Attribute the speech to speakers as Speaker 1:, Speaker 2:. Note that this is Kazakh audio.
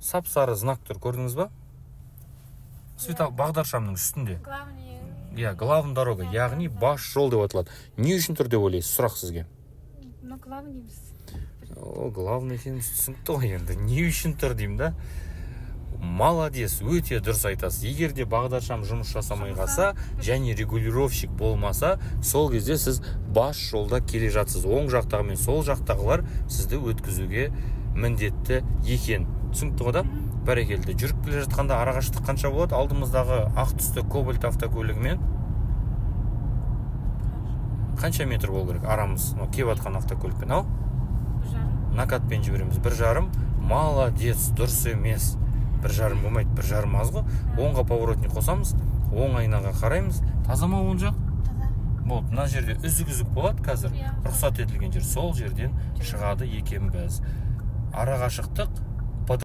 Speaker 1: сап-сары знак тұр, көрдіңіз ба? Бағдаршамның үстінде. Главный дорога, яғни баш жол деп аталады. Не үшін тұр деп ойлайсыз? Сұрақ сізге.
Speaker 2: Главный біз.
Speaker 1: Главный сен түсінікті ғой енді. Не үшін тұр деймін да? Молодец, өте дұрыс айтасыз. Егер де бағдаршам жұмыс жасамай қалса, және регулировщик болмаса, сол кезде сіз баш жолда келе жатсыз. Оң жақтағы мен сол жақтағылар сізді өткізуге міндетті екен. Түсінікті ғой да? Бәрекелді. Жүріп келе жатқанда арақашықтық қанша болады? Алдымыздағы ақ түсті кобальт автокөлігімен қанша метр болу керек арамыз? Кеп атқан автокөлікпен, ау? Накатпен жібереміз. 1,5. Молодец, дұрыс емес. 1,5 болмайды, 1,5 аз ғой. Оңға поворотник қосамыз, оң айнаға қараймыз. Таза ма оң жақ? Болды, мына жерде үзік-үзік болады қазір. Рұқсат етілген жер сол жерден шығады екенбіз. Арақашықтық